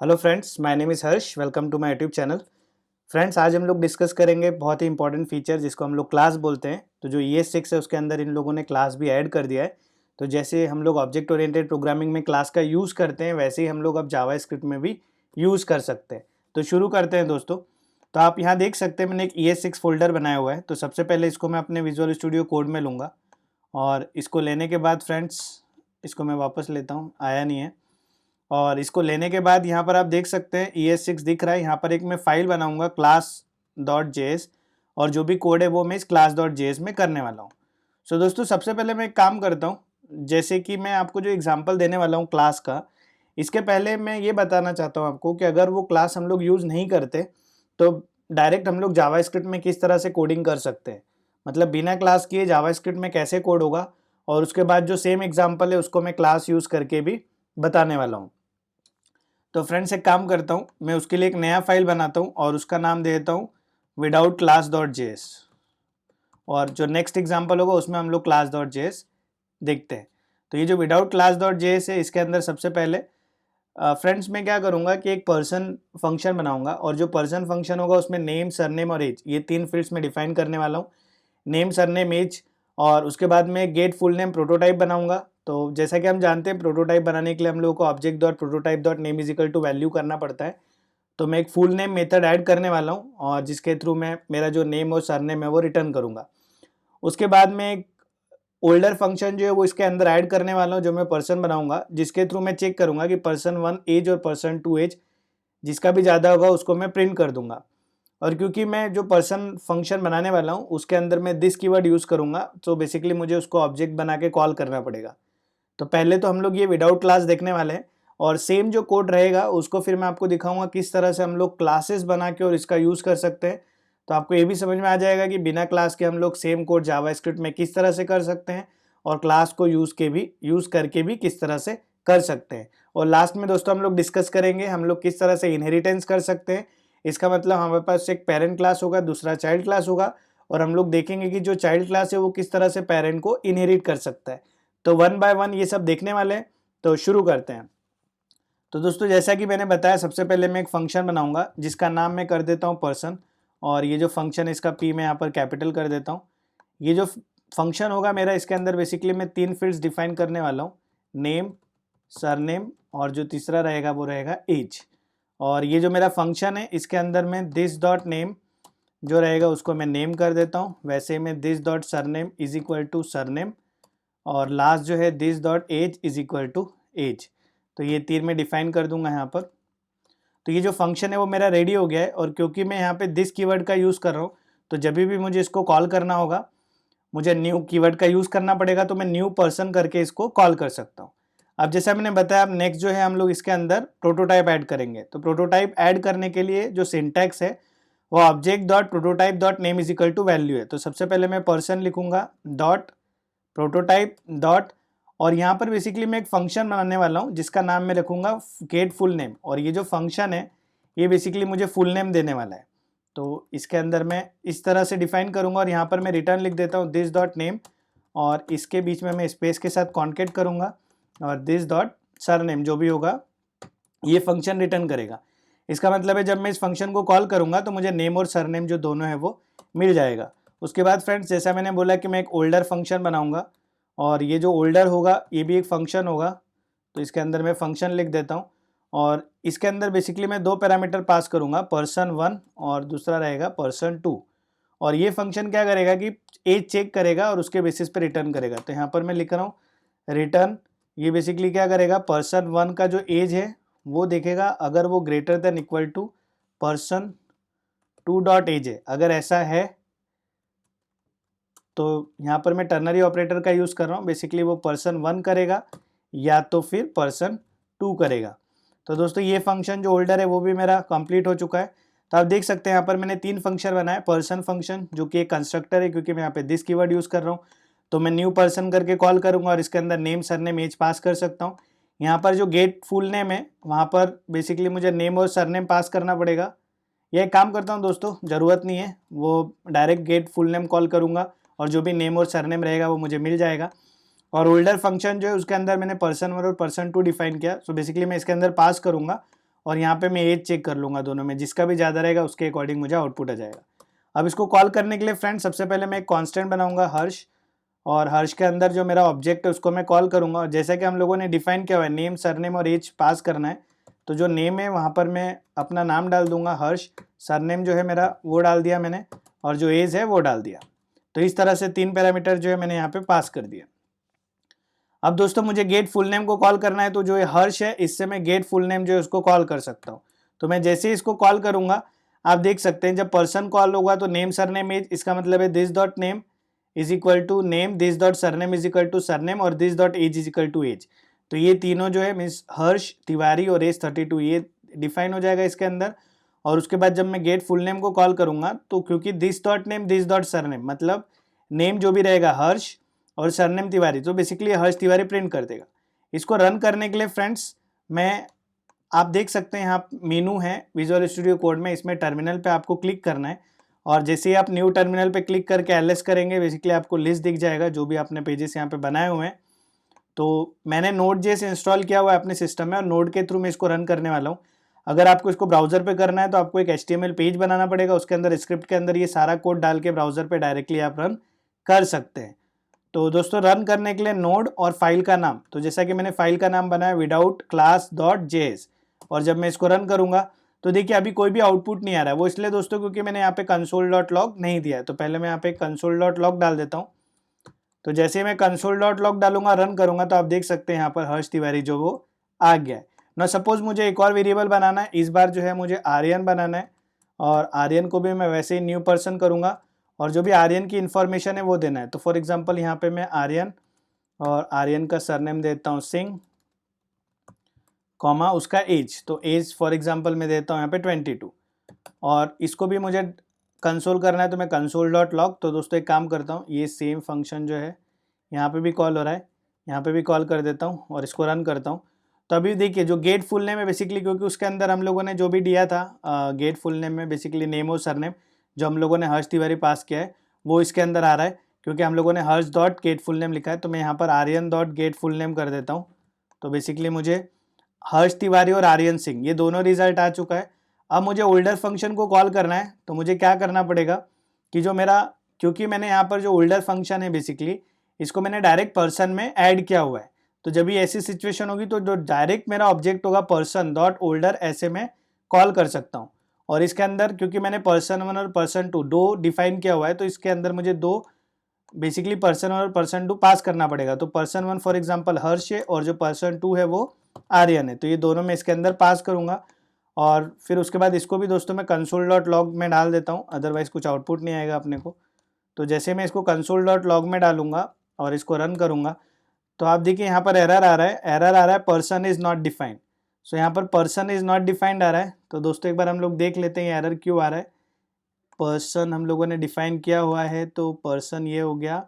Hello friends, my name is Harsh. Welcome to my YouTube channel. Friends, आज हम लोग discuss करेंगे बहुत ही इंपॉर्टेंट फीचर जिसको हम लोग क्लास बोलते हैं। तो जो ES6 है उसके अंदर इन लोगों ने क्लास भी ऐड कर दिया है। तो जैसे हम लोग ऑब्जेक्ट ओरिएंटेड प्रोग्रामिंग में क्लास का यूज़ करते हैं, वैसे ही हम लोग अब जावास्क्रिप्ट में भी यूज़ कर सकते हैं। तो शुरू करते हैं दोस्तों। तो आप यहाँ देख सकते हैं मैंने एक ES6 फ़ोल्डर बनाया हुआ है। तो सबसे पहले इसको मैं अपने विजुअल स्टूडियो कोड में लूँगा और इसको लेने के बाद फ्रेंड्स, इसको मैं वापस लेता हूँ, आया नहीं है। और इसको लेने के बाद यहाँ पर आप देख सकते हैं ES6 दिख रहा है। यहाँ पर एक मैं फाइल बनाऊंगा class.js और जो भी कोड है वो मैं इस class.js में करने वाला हूँ। सो दोस्तों, सबसे पहले मैं एक काम करता हूँ। जैसे कि मैं आपको जो एग्जांपल देने वाला हूँ क्लास का, इसके पहले मैं ये बताना चाहता हूँ आपको कि अगर वो क्लास हम लोग यूज़ नहीं करते तो डायरेक्ट हम लोग जावास्क्रिप्ट में किस तरह से कोडिंग कर सकते हैं, मतलब बिना क्लास किए जावास्क्रिप्ट में कैसे कोड होगा। और उसके बाद जो सेम एग्जाम्पल है उसको मैं क्लास यूज़ करके भी बताने वाला हूँ। तो फ्रेंड्स, एक काम करता हूँ, मैं उसके लिए एक नया फाइल बनाता हूँ और उसका नाम दे देता हूँ विदाउट class.js। और जो नेक्स्ट एग्जांपल होगा उसमें हम लोग class.js देखते हैं। तो ये जो विदाउट class.js है, इसके अंदर सबसे पहले फ्रेंड्स मैं क्या करूँगा कि एक पर्सन फंक्शन बनाऊंगा और जो पर्सन फंक्शन होगा उसमें नेम, सरनेम और एज, ये 3 फील्ड्स में डिफाइन करने वाला हूँ। Name, surname, age. और उसके बाद में गेट फुल नेम प्रोटोटाइप बनाऊंगा। तो जैसा कि हम जानते हैं प्रोटोटाइप बनाने के लिए हम लोगों को object dot prototype dot name is equal to value करना पड़ता है। तो मैं एक फुल नेम मेथड ऐड करने वाला हूँ और जिसके थ्रू मैं मेरा जो नेम और सरनेम है वो रिटर्न करूँगा। उसके बाद में एक ओल्डर फंक्शन जो है वो इसके अंदर ऐड करने वाला हूँ, जो मैं पर्सन बनाऊंगा, जिसके थ्रू मैं चेक करूँगा कि पर्सन 1 एज और पर्सन 2 एज, जिसका भी ज़्यादा होगा उसको मैं प्रिंट कर दूंगा। और क्योंकि मैं जो पर्सन फंक्शन बनाने वाला हूँ उसके अंदर मैं दिस कीवर्ड यूज़ करूँगा, तो बेसिकली मुझे उसको ऑब्जेक्ट बना के कॉल करना पड़ेगा। तो पहले तो हम लोग ये विदाउट क्लास देखने वाले हैं और सेम जो कोड रहेगा उसको फिर मैं आपको दिखाऊंगा किस तरह से हम लोग क्लासेस बना के और इसका यूज़ कर सकते हैं। तो आपको ये भी समझ में आ जाएगा कि बिना क्लास के हम लोग सेम कोड जावास्क्रिप्ट में किस तरह से कर सकते हैं और क्लास को यूज़ करके भी किस तरह से कर सकते हैं। और लास्ट में दोस्तों हम लोग डिस्कस करेंगे हम लोग किस तरह से इनहेरिटेंस कर सकते हैं। इसका मतलब हमारे पास एक पेरेंट क्लास होगा, दूसरा चाइल्ड क्लास होगा, और हम लोग देखेंगे कि जो चाइल्ड क्लास है वो किस तरह से पेरेंट को इनहेरिट कर सकता है। तो वन बाय वन ये सब देखने वाले हैं। तो शुरू करते हैं। तो दोस्तों, जैसा कि मैंने बताया, सबसे पहले मैं एक फंक्शन बनाऊंगा जिसका नाम मैं कर देता हूं पर्सन। और ये जो फंक्शन है इसका पी मैं यहाँ पर कैपिटल कर देता हूँ। ये जो फंक्शन होगा मेरा, इसके अंदर बेसिकली मैं 3 फील्ड्स डिफाइन करने वाला हूँ, नेम, सरनेम और जो तीसरा रहेगा वो रहेगा एज। और ये जो मेरा फंक्शन है इसके अंदर मैं दिस डॉट नेम जो रहेगा उसको मैं नेम कर देता हूँ। वैसे ही मैं this dot surname is equal to surname और लास्ट जो है this dot age is equal to age. तो ये 3 में डिफाइन कर दूंगा यहाँ पर। तो ये जो फंक्शन है वो मेरा रेडी हो गया है और क्योंकि मैं यहाँ पे दिस कीवर्ड का यूज़ कर रहा हूँ तो जब भी मुझे इसको कॉल करना होगा मुझे न्यू कीवर्ड का यूज़ करना पड़ेगा। तो मैं न्यू पर्सन करके इसको कॉल कर सकता हूँ। अब जैसा मैंने बताया, अब नेक्स्ट जो है हम लोग इसके अंदर प्रोटोटाइप ऐड करेंगे। तो प्रोटोटाइप ऐड करने के लिए जो सिंटैक्स है वो object dot prototype dot name is equal to value है। तो सबसे पहले मैं पर्सन लिखूंगा डॉट प्रोटोटाइप डॉट, और यहाँ पर बेसिकली मैं एक फंक्शन बनाने वाला हूँ जिसका नाम मैं रखूँगा गेट फुल नेम। और ये जो फंक्शन है ये बेसिकली मुझे फुल नेम देने वाला है। तो इसके अंदर मैं इस तरह से डिफाइन करूँगा और यहाँ पर मैं रिटर्न लिख देता हूँ दिस डॉट नेम, और इसके बीच में मैं स्पेस के साथ कॉन्केट करूँगा और दिस डॉट सर नेम जो भी होगा ये फंक्शन रिटर्न करेगा। इसका मतलब है जब मैं इस फंक्शन को कॉल करूँगा तो मुझे नेम और सर नेम जो दोनों है वो मिल जाएगा। उसके बाद फ्रेंड्स, जैसा मैंने बोला कि मैं एक ओल्डर फंक्शन बनाऊँगा और ये जो ओल्डर होगा ये भी एक फंक्शन होगा। तो इसके अंदर मैं फंक्शन लिख देता हूँ और इसके अंदर बेसिकली मैं 2 पैरामीटर पास करूँगा, पर्सन 1 और दूसरा रहेगा पर्सन 2। और ये फंक्शन क्या करेगा कि एज चेक करेगा और उसके बेसिस पे रिटर्न करेगा। तो यहाँ पर मैं लिख रहा हूँ रिटर्न, ये बेसिकली क्या करेगा, पर्सन 1 का जो एज है वो देखेगा, अगर वो greater than equal to person 2 dot age है, अगर ऐसा है तो यहाँ पर मैं टर्नरी ऑपरेटर का यूज़ कर रहा हूँ। बेसिकली वो पर्सन 1 करेगा या तो फिर पर्सन 2 करेगा। तो दोस्तों ये फंक्शन जो होल्डर है वो भी मेरा कंप्लीट हो चुका है। तो आप देख सकते हैं यहाँ पर मैंने 3 फंक्शन बनाए। पर्सन फंक्शन जो कि एक कंस्ट्रक्टर है, क्योंकि मैं यहाँ पे दिस कीवर्ड यूज़ कर रहा हूँ तो मैं न्यू पर्सन करके कॉल करूँगा और इसके अंदर नेम, सरनेम, एज पास कर सकता हूँ। यहाँ पर जो गेट फुल नेम है वहाँ पर बेसिकली मुझे नेम और सरनेम पास करना पड़ेगा। यह एक काम करता हूँ दोस्तों, ज़रूरत नहीं है, वो direct gate full name call करूँगा और जो भी नेम और सरनेम रहेगा वो मुझे मिल जाएगा। और होल्डर फंक्शन जो है उसके अंदर मैंने पर्सन 1 और पर्सन 2 डिफाइन किया। सो बेसिकली मैं इसके अंदर पास करूँगा और यहाँ पे मैं एज चेक कर लूँगा दोनों में, जिसका भी ज़्यादा रहेगा उसके अकॉर्डिंग मुझे आउटपुट आ जाएगा। अब इसको कॉल करने के लिए फ्रेंड्स सबसे पहले मैं एक कांस्टेंट बनाऊंगा हर्ष, और हर्ष के अंदर जो मेरा ऑब्जेक्ट है उसको मैं कॉल करूंगा। और जैसा कि हम लोगों ने डिफाइन किया हुआ है नेम, सरनेम और एज पास करना है, तो जो नेम है वहाँ पर मैं अपना नाम डाल दूंगा हर्ष, सरनेम जो है मेरा वो डाल दिया मैंने, और जो एज है वो डाल दिया। तो इस तरह से 3 पैरामीटर जो है मैंने यहाँ पे पास कर दिया। अब दोस्तों मुझे गेट फुल नेम को कॉल करना है, तो जो ये हर्ष है इससे मैं गेट फुल नेम जो है उसको कॉल कर सकता हूँ। तो मैं जैसे ही इसको कॉल करूंगा आप देख सकते हैं जब पर्सन कॉल होगा तो नेम सरनेम एज, इसका मतलब है this dot name is equal to name, this dot surname is equal to surname और this dot age is equal to age. तो ये तीनों जो है मीन्स हर्ष, तिवारी और एज 32 ये डिफाइन हो जाएगा इसके अंदर। और उसके बाद जब मैं गेट फुल नेम को कॉल करूंगा तो क्योंकि this dot name this dot surname मतलब नेम जो भी रहेगा हर्ष और सरनेम तिवारी, तो बेसिकली हर्ष तिवारी प्रिंट कर देगा। इसको रन करने के लिए फ्रेंड्स मैं आप देख सकते हैं यहाँ मेनू है विजुअल स्टूडियो कोड में, इसमें टर्मिनल पे आपको क्लिक करना है और जैसे ही आप न्यू टर्मिनल पे क्लिक करके एलएस करेंगे बेसिकली आपको लिस्ट दिख जाएगा जो भी आपने पेजेस यहाँ पे बनाए हुए हैं। तो मैंने Node.js इंस्टॉल किया हुआ है अपने सिस्टम में और नोड के थ्रू मैं इसको रन करने वाला हूँ। अगर आपको इसको ब्राउजर पे करना है तो आपको एक HTML पेज बनाना पड़ेगा, उसके अंदर स्क्रिप्ट के अंदर ये सारा कोड डाल के ब्राउजर पे डायरेक्टली आप रन कर सकते हैं। तो दोस्तों रन करने के लिए नोड और फाइल का नाम, तो जैसा कि मैंने फाइल का नाम बनाया विदाउट क्लास डॉट जेएस, और जब मैं इसको रन करूंगा तो देखिए अभी कोई भी आउटपुट नहीं आ रहा है। वो इसलिए दोस्तों क्योंकि मैंने यहाँ पे कंसोल डॉट लॉग नहीं दिया है। तो पहले मैं यहाँ पे कंसोल डॉट लॉग डाल देता हूँ। तो जैसे मैं कंसोल डॉट लॉग डालूंगा रन करूंगा तो आप देख सकते हैं यहाँ पर हर्ष तिवारी जो वो आ गया है ना। सपोज मुझे एक और वेरिएबल बनाना है, इस बार जो है मुझे आर्यन बनाना है और आर्यन को भी मैं वैसे ही न्यू पर्सन करूंगा और जो भी आर्यन की इन्फॉर्मेशन है वो देना है। तो फॉर एग्जांपल यहाँ पे मैं आर्यन और आर्यन का सरनेम देता हूँ सिंह, कॉमा उसका एज, तो एज फॉर एग्जांपल मैं देता हूँ यहाँ पे 22 और इसको भी मुझे कंसोल करना है तो मैं कंसोल डॉट लॉग। तो दोस्तों एक काम करता हूँ, ये सेम फंक्शन जो है यहाँ पे भी कॉल हो रहा है, यहाँ पे भी कॉल कर देता हूँ और इसको रन करता हूँ। तो अभी देखिए जो गेट फुल नेम है बेसिकली क्योंकि उसके अंदर हम लोगों ने जो भी दिया था गेट फुल नेम में बेसिकली नेम और सरनेम जो हम लोगों ने हर्ष तिवारी पास किया है वो इसके अंदर आ रहा है क्योंकि हम लोगों ने Harsh dot get full name लिखा है। तो मैं यहाँ पर Aryan dot get full name कर देता हूँ। तो बेसिकली मुझे हर्ष तिवारी और आर्यन सिंह ये दोनों रिजल्ट आ चुका है। अब मुझे ओल्डर फंक्शन को कॉल करना है तो मुझे क्या करना पड़ेगा कि जो मेरा, क्योंकि मैंने यहाँ पर जो ओल्डर फंक्शन है बेसिकली इसको मैंने डायरेक्ट पर्सन में ऐड किया हुआ है। तो जब भी ऐसी सिचुएशन होगी तो जो डायरेक्ट मेरा ऑब्जेक्ट होगा पर्सन डॉट ओल्डर ऐसे में कॉल कर सकता हूँ। और इसके अंदर क्योंकि मैंने पर्सन 1 और पर्सन 2 दो डिफाइन किया हुआ है तो इसके अंदर मुझे दो बेसिकली पर्सन और पर्सन 2 पास करना पड़ेगा। तो पर्सन 1 फॉर एग्जांपल हर्ष है और जो पर्सन 2 है वो आर्यन है, तो ये दोनों मैं इसके अंदर पास करूँगा। और फिर उसके बाद इसको भी दोस्तों मैं कंसोल डॉट लॉग में डाल देता हूँ, अदरवाइज़ कुछ आउटपुट नहीं आएगा अपने को। तो जैसे मैं इसको कंसोल डॉट लॉग में डालूंगा और इसको रन करूँगा तो आप देखिए यहाँ पर एरर आ रहा है पर्सन इज़ नॉट डिफाइंड। सो यहाँ पर पर्सन इज़ नॉट डिफाइंड आ रहा है। तो दोस्तों एक बार हम लोग देख लेते हैं एरर क्यों आ रहा है। पर्सन हम लोगों ने डिफाइन किया हुआ है तो पर्सन ये हो गया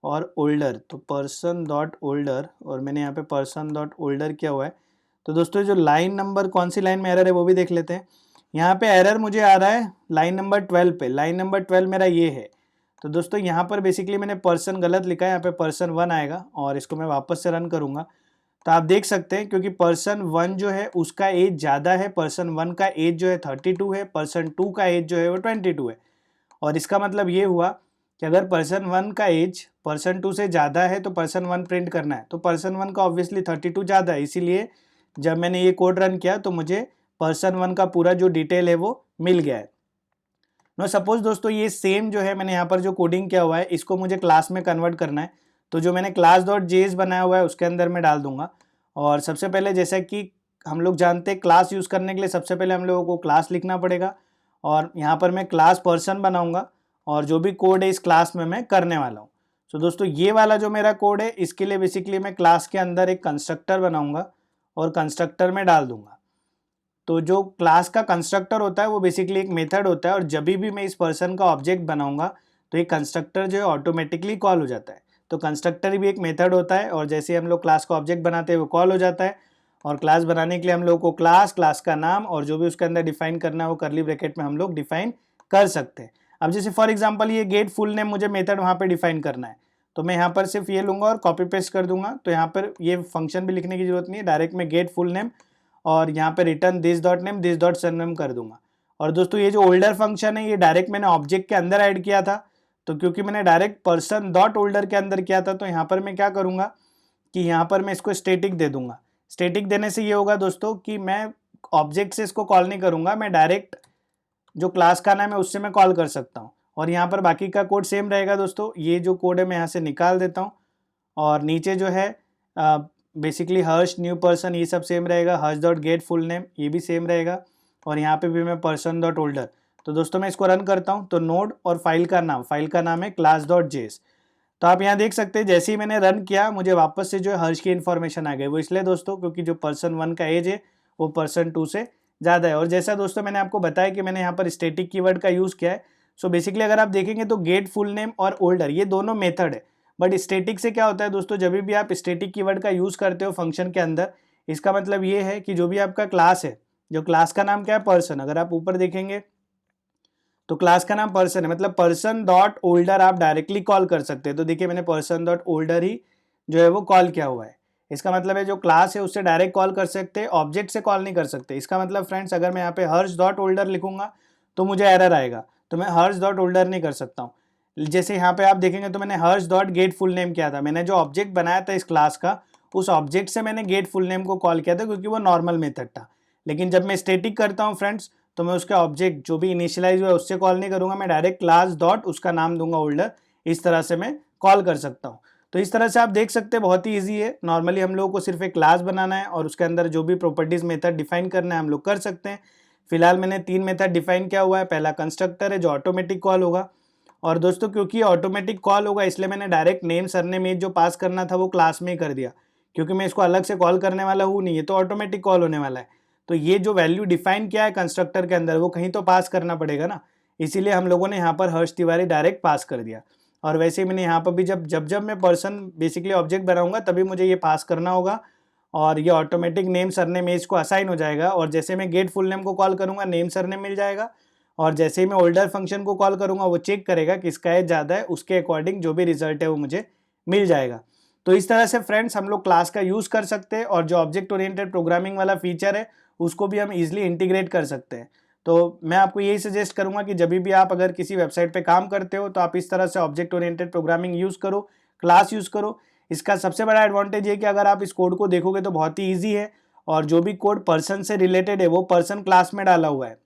और ओल्डर, तो पर्सन डॉट ओल्डर और मैंने यहाँ पे पर्सन डॉट ओल्डर किया हुआ है। तो दोस्तों जो लाइन नंबर कौन सी लाइन में एरर है वो भी देख लेते हैं। यहाँ पे एरर मुझे आ रहा है लाइन नंबर 12 पे, लाइन नंबर 12 मेरा ये है। तो दोस्तों यहाँ पर बेसिकली मैंने पर्सन गलत लिखा है, यहाँ पे पर्सन 1 आएगा और इसको मैं वापस से रन करूँगा तो आप देख सकते हैं क्योंकि पर्सन 1 जो है उसका एज ज़्यादा है, पर्सन 1 का एज जो है 32 है, पर्सन 2 का एज जो है वो 22 है। और इसका मतलब ये हुआ कि अगर पर्सन 1 का एज पर्सन 2 से ज़्यादा है तो पर्सन 1 प्रिंट करना है, तो पर्सन 1 का ऑब्वियसली 32 ज़्यादा है, इसीलिए जब मैंने ये कोड रन किया तो मुझे पर्सन 1 का पूरा जो डिटेल है वो मिल गया है। नो सपोज दोस्तों ये सेम जो है मैंने यहाँ पर जो कोडिंग किया हुआ है इसको मुझे क्लास में कन्वर्ट करना है, तो जो मैंने क्लास डॉट जेएस बनाया हुआ है उसके अंदर मैं डाल दूंगा। और सबसे पहले जैसा कि हम लोग जानते हैं क्लास यूज़ करने के लिए सबसे पहले हम लोगों को क्लास लिखना पड़ेगा और यहाँ पर मैं क्लास पर्सन बनाऊँगा और जो भी कोड है इस क्लास में मैं करने वाला हूँ। सो दोस्तों ये वाला जो मेरा कोड है इसके लिए बेसिकली मैं क्लास के अंदर एक कंस्ट्रक्टर बनाऊँगा और कंस्ट्रक्टर में डाल दूंगा। तो जो क्लास का कंस्ट्रक्टर होता है वो बेसिकली एक मेथड होता है और जब भी मैं इस पर्सन का ऑब्जेक्ट बनाऊंगा तो ये कंस्ट्रक्टर जो है ऑटोमेटिकली कॉल हो जाता है। तो कंस्ट्रक्टर भी एक मेथड होता है और जैसे हम लोग क्लास का ऑब्जेक्ट बनाते हैं वो कॉल हो जाता है। और क्लास बनाने के लिए हम लोग को क्लास का नाम और जो भी उसके अंदर डिफाइन करना है वो करली ब्रैकेट में हम लोग डिफाइन कर सकते हैं। अब जैसे फॉर एग्जाम्पल ये गेट फुल नेम मुझे मेथड वहाँ पर डिफाइन करना है तो मैं यहाँ पर सिर्फ ये लूँगा और कॉपी पेस्ट कर दूंगा। तो यहाँ पर ये फंक्शन भी लिखने की जरूरत नहीं है, डायरेक्ट मैं गेट फुल नेम और यहाँ पे return this dot name this dot surname कर दूंगा। और दोस्तों ये जो ओल्डर फंक्शन है ये डायरेक्ट मैंने ऑब्जेक्ट के अंदर ऐड किया था, तो क्योंकि मैंने डायरेक्ट पर्सन डॉट ओल्डर के अंदर किया था तो यहाँ पर मैं क्या करूँगा कि यहाँ पर मैं इसको स्टैटिक दे दूंगा। स्टैटिक देने से ये होगा दोस्तों कि मैं ऑब्जेक्ट से इसको कॉल नहीं करूँगा, मैं डायरेक्ट जो क्लास का नाम है उससे मैं कॉल कर सकता हूँ। और यहाँ पर बाकी का कोड सेम रहेगा दोस्तों। ये जो कोड है मैं यहाँ से निकाल देता हूँ और नीचे जो है बेसिकली हर्ष न्यू पर्सन ये सब सेम रहेगा, हर्ष डॉट गेट फुल नेम ये भी सेम रहेगा, और यहाँ पे भी मैं पर्सन डॉट ओल्डर। तो दोस्तों मैं इसको रन करता हूँ तो नोड और फाइल का नाम है क्लास डॉट जेएस। तो आप यहाँ देख सकते हैं जैसे ही मैंने रन किया मुझे वापस से जो है हर्ष की इन्फॉर्मेशन आ गई। वो इसलिए दोस्तों क्योंकि जो पर्सन 1 का एज है वो पर्सन 2 से ज़्यादा है। और जैसा दोस्तों मैंने आपको बताया कि मैंने यहाँ पर स्टैटिक कीवर्ड का यूज़ किया है। सो बेसिकली अगर आप देखेंगे तो गेट फुल नेम और ओल्डर ये दोनों मेथड है, बट स्टैटिक से क्या होता है दोस्तों, जब भी आप स्टैटिक कीवर्ड का यूज़ करते हो फंक्शन के अंदर, इसका मतलब ये है कि जो भी आपका क्लास है, जो क्लास का नाम क्या है पर्सन, अगर आप ऊपर देखेंगे तो क्लास का नाम पर्सन है, मतलब पर्सन डॉट ओल्डर आप डायरेक्टली कॉल कर सकते हैं। तो देखिए मैंने पर्सन डॉट ओल्डर ही जो है वो कॉल किया हुआ है। इसका मतलब है जो क्लास है उससे डायरेक्ट कॉल कर सकते हैं, ऑब्जेक्ट से कॉल नहीं कर सकते। इसका मतलब फ्रेंड्स अगर मैं यहाँ पे हर्ष डॉट ओल्डर लिखूंगा तो मुझे एरर आएगा, तो मैं हर्ष डॉट ओल्डर नहीं कर सकता हूँ। जैसे यहाँ पे आप देखेंगे तो मैंने हर्ष डॉट गेट फुल नेम किया था, मैंने जो ऑब्जेक्ट बनाया था इस क्लास का उस ऑब्जेक्ट से मैंने गेट फुल नेम को कॉल किया था क्योंकि वो नॉर्मल मेथड था। लेकिन जब मैं स्टैटिक करता हूँ फ्रेंड्स तो मैं उसका ऑब्जेक्ट जो भी इनिशियलाइज हुआ है उससे कॉल नहीं करूँगा, मैं डायरेक्ट क्लास डॉट उसका नाम दूंगा ओल्डर, इस तरह से मैं कॉल कर सकता हूँ। तो इस तरह से आप देख सकते हैं बहुत ही ईजी है। नॉर्मली हम लोगों को सिर्फ एक क्लास बनाना है और उसके अंदर जो भी प्रॉपर्टीज मेथड डिफाइन करना है हम लोग कर सकते हैं। फिलहाल मैंने 3 मेथड डिफाइन किया हुआ है। पहला कंस्ट्रक्टर है जो ऑटोमेटिक कॉल होगा, और दोस्तों क्योंकि ऑटोमेटिक कॉल होगा इसलिए मैंने डायरेक्ट नेम सरनेम एज जो पास करना था वो क्लास में ही कर दिया, क्योंकि मैं इसको अलग से कॉल करने वाला हूँ नहीं, है तो ऑटोमेटिक कॉल होने वाला है। तो ये जो वैल्यू डिफाइन किया है कंस्ट्रक्टर के अंदर वो कहीं तो पास करना पड़ेगा ना, इसीलिए हम लोगों ने यहाँ पर हर्ष तिवारी डायरेक्ट पास कर दिया। और वैसे ही मैंने यहाँ पर भी जब मैं पर्सन बेसिकली ऑब्जेक्ट बनाऊंगा तभी मुझे ये पास करना होगा, और ये ऑटोमेटिक नेम सरनेम एज को असाइन हो जाएगा। और जैसे मैं गेट फुल नेम को कॉल करूँगा नेम सरनेम मिल जाएगा, और जैसे ही मैं ओल्डर फंक्शन को कॉल करूँगा वो चेक करेगा किसका एज ज़्यादा है, उसके अकॉर्डिंग जो भी रिजल्ट है वो मुझे मिल जाएगा। तो इस तरह से फ्रेंड्स हम लोग क्लास का यूज़ कर सकते हैं, और जो ऑब्जेक्ट ओरिएंटेड प्रोग्रामिंग वाला फीचर है उसको भी हम इजीली इंटीग्रेट कर सकते हैं। तो मैं आपको यही सजेस्ट करूंगा कि जब भी आप अगर किसी वेबसाइट पे काम करते हो तो आप इस तरह से ऑब्जेक्ट ओरिएंटेड प्रोग्रामिंग यूज़ करो, क्लास यूज़ करो। इसका सबसे बड़ा एडवांटेज है कि अगर आप इस कोड को देखोगे तो बहुत ही ईजी है, और जो भी कोड पर्सन से रिलेटेड है वो पर्सन क्लास में डाला हुआ है,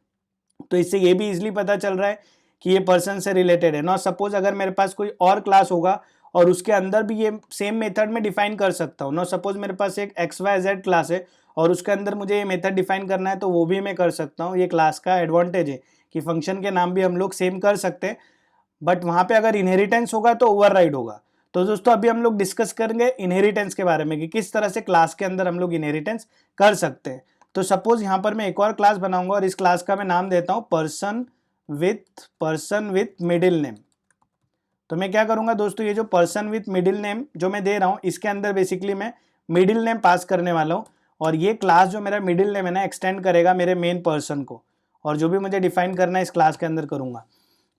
तो इससे ये भी इजीली पता चल रहा है कि ये पर्सन से रिलेटेड है। नॉट सपोज अगर मेरे पास कोई और क्लास होगा और उसके अंदर भी ये सेम मेथड में डिफाइन कर सकता हूँ। नॉट सपोज मेरे पास एक XYZ क्लास है और उसके अंदर मुझे ये मेथड डिफाइन करना है तो वो भी मैं कर सकता हूँ। ये क्लास का एडवांटेज है कि फंक्शन के नाम भी हम लोग सेम कर सकते हैं, बट वहाँ पे अगर इनहेरिटेंस होगा तो ओवरराइड होगा। तो दोस्तों अभी हम लोग डिस्कस करेंगे इनहेरिटेंस के बारे में कि किस तरह से क्लास के अंदर हम लोग इनहेरिटेंस कर सकते हैं। तो सपोज यहाँ पर मैं एक और क्लास बनाऊंगा और इस क्लास का मैं नाम देता हूँ पर्सन विथ मिडिल नेम। तो मैं क्या करूंगा दोस्तों, ये जो पर्सन विथ मिडिल नेम जो मैं दे रहा हूँ इसके अंदर बेसिकली मैं मिडिल नेम पास करने वाला हूँ, और ये क्लास जो मेरा मिडिल नेम है ना एक्सटेंड करेगा मेरे मेन पर्सन को, और जो भी मुझे डिफाइन करना है इस क्लास के अंदर करूँगा।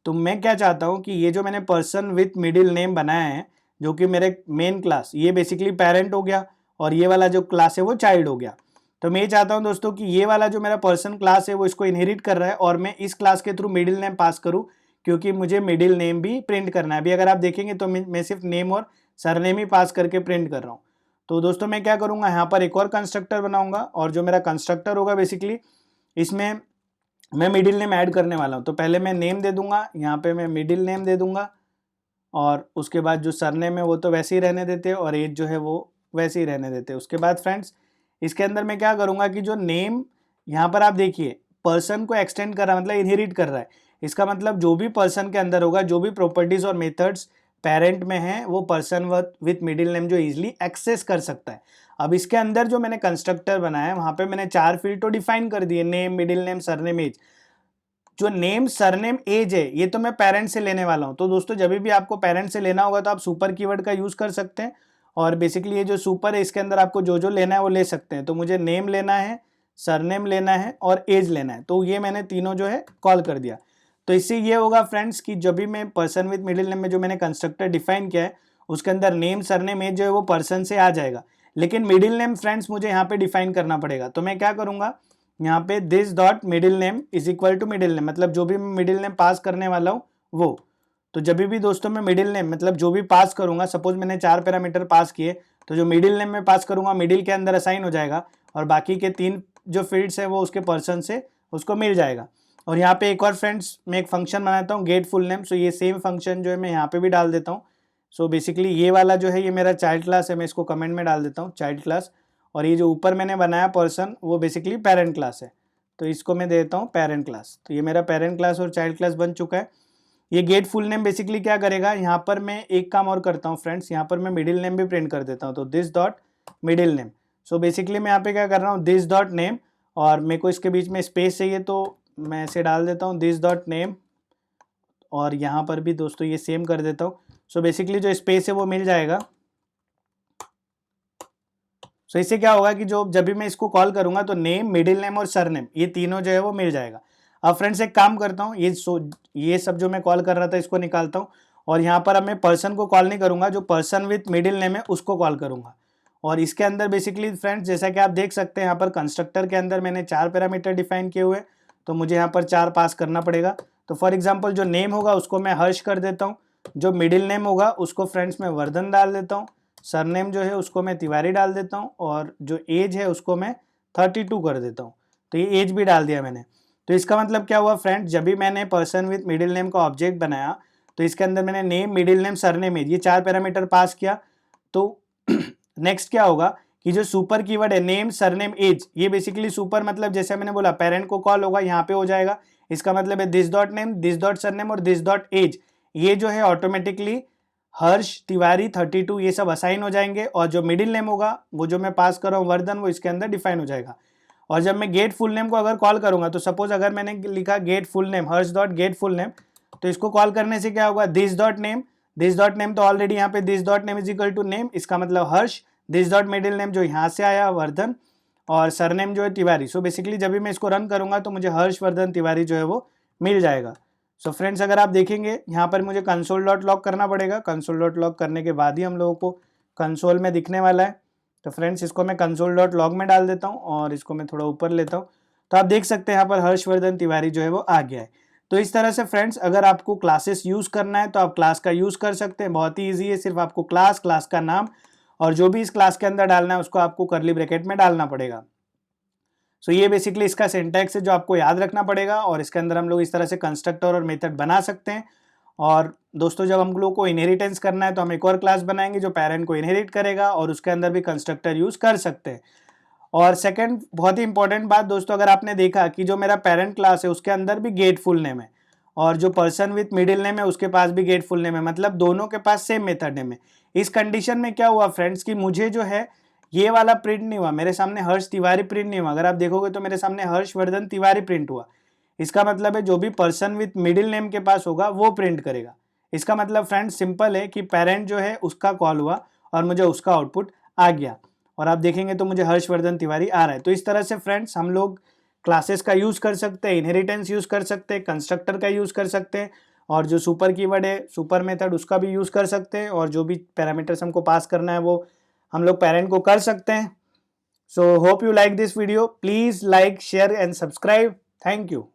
तो मैं क्या चाहता हूँ कि ये जो मैंने पर्सन विथ मिडिल नेम बनाया है जो कि मेरे मेन क्लास, ये बेसिकली पेरेंट हो गया और ये वाला जो क्लास है वो चाइल्ड हो गया। तो मैं ये चाहता हूँ दोस्तों कि ये वाला जो मेरा पर्सन क्लास है वो इसको इनहेरिट कर रहा है और मैं इस क्लास के थ्रू मिडिल नेम पास करूँ, क्योंकि मुझे मिडिल नेम भी प्रिंट करना है। अभी अगर आप देखेंगे तो मैं सिर्फ नेम और सरनेम ही पास करके प्रिंट कर रहा हूँ। तो दोस्तों मैं क्या करूँगा, यहाँ पर एक और कंस्ट्रक्टर बनाऊंगा, और जो मेरा कंस्ट्रक्टर होगा बेसिकली इसमें मैं मिडिल नेम ऐड करने वाला हूँ। तो पहले मैं नेम दे दूंगा, यहाँ पे मैं मिडिल नेम दे दूंगा, और उसके बाद जो सरनेम है वो तो वैसे ही रहने देते हैं और एज जो है वो वैसे ही रहने देते हैं। उसके बाद फ्रेंड्स इसके अंदर मैं क्या करूँगा कि जो नेम यहाँ पर आप देखिए पर्सन को एक्सटेंड कर रहा है, मतलब इनहेरिट कर रहा है। इसका मतलब जो भी पर्सन के अंदर होगा, जो भी प्रॉपर्टीज और मेथड्स पेरेंट में हैं वो पर्सन विथ मिडिल नेम जो इजीली एक्सेस कर सकता है। अब इसके अंदर जो मैंने कंस्ट्रक्टर बनाया है वहाँ पे मैंने 4 फील्ड तो डिफाइन कर दिए, name middle name surname age. जो नेम सरनेम एज है ये तो मैं पेरेंट से लेने वाला हूँ। तो दोस्तों जब भी आपको पेरेंट से लेना होगा तो आप सुपर कीवर्ड का यूज़ कर सकते हैं, और बेसिकली ये जो सुपर है इसके अंदर आपको जो जो लेना है वो ले सकते हैं। तो मुझे नेम लेना है, सरनेम लेना है और एज लेना है, तो ये मैंने तीनों जो है कॉल कर दिया। तो इससे ये होगा फ्रेंड्स कि जब भी मैं पर्सन विथ मिडिल नेम में जो मैंने कंस्ट्रक्टर डिफाइन किया है उसके अंदर नेम सरनेम एज जो है वो पर्सन से आ जाएगा। लेकिन मिडिल नेम फ्रेंड्स मुझे यहाँ पे डिफाइन करना पड़ेगा। तो मैं क्या करूँगा, यहाँ पे this dot middle name is equal to middle name, मतलब जो भी मैं मिडिल नेम पास करने वाला हूँ वो। तो जब भी दोस्तों मैं मिडिल नेम मतलब जो भी पास करूँगा, सपोज मैंने 4 पैरामीटर पास किए, तो जो मिडिल नेम में पास करूँगा मिडिल के अंदर असाइन हो जाएगा, और बाकी के 3 जो फील्ड्स है वो उसके पर्सन से उसको मिल जाएगा। और यहाँ पे एक और फ्रेंड्स मैं एक फंक्शन बनाता हूँ गेट फुल नेम। सो ये सेम फंक्शन जो है मैं यहाँ पे भी डाल देता हूँ। सो बेसिकली ये वाला जो है ये मेरा चाइल्ड क्लास है, मैं इसको कमेंट में डाल देता हूँ चाइल्ड क्लास, और ये जो ऊपर मैंने बनाया पर्सन वो बेसिकली पेरेंट क्लास है, तो इसको मैं देता हूँ पेरेंट क्लास। तो ये मेरा पेरेंट क्लास और चाइल्ड क्लास बन चुका है। ये गेट फुल नेम बेसिकली क्या करेगा, यहाँ पर मैं एक काम और करता हूँ फ्रेंड्स, यहाँ पर मैं मिडिल नेम भी प्रिंट कर देता हूँ। तो this dot middle name. So basically मैं यहाँ पे क्या कर रहा हूँ, दिस डॉट नेम, और मेरे को इसके बीच में स्पेस चाहिए तो मैं ऐसे डाल देता हूँ दिस डॉट नेम, और यहाँ पर भी दोस्तों ये सेम कर देता हूँ। सो बेसिकली जो स्पेस है वो मिल जाएगा। सो इससे क्या होगा कि जब भी मैं इसको कॉल करूंगा तो नेम, मिडिल नेम और सरनेम ये तीनों जो है वो मिल जाएगा। अब फ्रेंड्स एक काम करता हूँ, ये सब जो मैं कॉल कर रहा था इसको निकालता हूँ, और यहाँ पर अब मैं पर्सन को कॉल नहीं करूंगा, जो पर्सन विथ मिडिल नेम है उसको कॉल करूंगा। और इसके अंदर बेसिकली फ्रेंड्स जैसा कि आप देख सकते हैं यहाँ पर कंस्ट्रक्टर के अंदर मैंने 4 पैरामीटर डिफाइन किए हुए, तो मुझे यहाँ पर 4 पास करना पड़ेगा। तो फॉर एग्जाम्पल जो नेम होगा उसको मैं हर्ष कर देता हूँ, जो मिडिल नेम होगा उसको फ्रेंड्स मैं वर्धन डाल देता हूँ, सरनेम जो है उसको मैं तिवारी डाल देता हूँ, और जो एज है उसको मैं 32 कर देता हूँ। तो ये एज भी डाल दिया मैंने। तो इसका मतलब क्या हुआ फ्रेंड्स, जब भी मैंने पर्सन विथ मिडिल नेम का ऑब्जेक्ट बनाया तो इसके अंदर मैंने name, middle name, surname, age ये 4 पैरामीटर पास किया। तो नेक्स्ट क्या होगा कि जो सुपर कीवर्ड है नेम, सरनेम, एज, ये बेसिकली सुपर मतलब जैसे मैंने बोला पेरेंट को कॉल होगा यहाँ पे हो जाएगा। इसका मतलब है this dot name, this dot surname और दिस डॉट एज, ये जो है ऑटोमेटिकली हर्ष, तिवारी, 32 ये सब असाइन हो जाएंगे, और जो मिडिल नेम होगा वो जो मैं पास कर रहा हूँ वर्धन वो इसके अंदर डिफाइन हो जाएगा। और जब मैं गेट फुल नेम को अगर कॉल करूंगा, तो सपोज अगर मैंने लिखा get full name Harsh dot get full name, तो इसको कॉल करने से क्या होगा, this dot name, this dot name तो ऑलरेडी यहाँ पे this dot name is equal to name, इसका मतलब Harsh, this dot middle name जो यहाँ से आया वर्धन, और सरनेम जो है तिवारी। सो बेसिकली जब भी मैं इसको रन करूंगा तो मुझे हर्ष, वर्धन, तिवारी जो है वो मिल जाएगा। सो फ्रेंड्स अगर आप देखेंगे यहाँ पर मुझे कंसोल डॉट लॉग करना पड़ेगा, कंसोल डॉट लॉग करने के बाद ही हम लोगों को कंसोल में दिखने वाला है। तो फ्रेंड्स इसको मैं कंसोल डॉट लॉग में डाल देता हूँ, और इसको मैं थोड़ा ऊपर लेता हूँ, तो आप देख सकते हैं यहाँ पर हर्षवर्धन तिवारी जो है वो आ गया है। तो इस तरह से फ्रेंड्स अगर आपको क्लासेस यूज़ करना है तो आप क्लास का यूज़ कर सकते हैं, बहुत ही ईजी है। सिर्फ आपको क्लास का नाम और जो भी इस क्लास के अंदर डालना है उसको आपको कर्ली ब्रैकेट में डालना पड़ेगा। सो ये बेसिकली इसका सिंटैक्स है जो आपको याद रखना पड़ेगा, और इसके अंदर हम लोग इस तरह से कंस्ट्रक्टर और मेथड बना सकते हैं। और दोस्तों जब हम लोग को इनहेरिटेंस करना है तो हम एक और क्लास बनाएंगे जो पेरेंट को इनहेरिट करेगा, और उसके अंदर भी कंस्ट्रक्टर यूज़ कर सकते हैं। और सेकंड बहुत ही इंपॉर्टेंट बात दोस्तों, अगर आपने देखा कि जो मेरा पेरेंट क्लास है उसके अंदर भी गेट फुल नेम है, और जो पर्सन विथ मिडिल नेम है उसके पास भी गेट फुल नेम है, मतलब दोनों के पास सेम मेथड नेम है। इस कंडीशन में क्या हुआ फ्रेंड्स कि मुझे जो है ये वाला प्रिंट नहीं हुआ, मेरे सामने हर्ष तिवारी प्रिंट नहीं हुआ। अगर आप देखोगे तो मेरे सामने हर्षवर्धन तिवारी प्रिंट हुआ। इसका मतलब है जो भी पर्सन विथ मिडिल नेम के पास होगा वो प्रिंट करेगा। इसका मतलब फ्रेंड्स सिंपल है कि पेरेंट जो है उसका कॉल हुआ और मुझे उसका आउटपुट आ गया, और आप देखेंगे तो मुझे हर्षवर्धन तिवारी आ रहा है। तो इस तरह से फ्रेंड्स हम लोग क्लासेस का यूज़ कर सकते हैं, इनहेरिटेंस यूज़ कर सकते हैं, कंस्ट्रक्टर का यूज़ कर सकते हैं, और जो सुपर कीवर्ड है सुपर मेथड उसका भी यूज़ कर सकते हैं, और जो भी पैरामीटर्स हमको पास करना है वो हम लोग पेरेंट को कर सकते हैं। So hope you like this video, please like, share and subscribe. Thank you.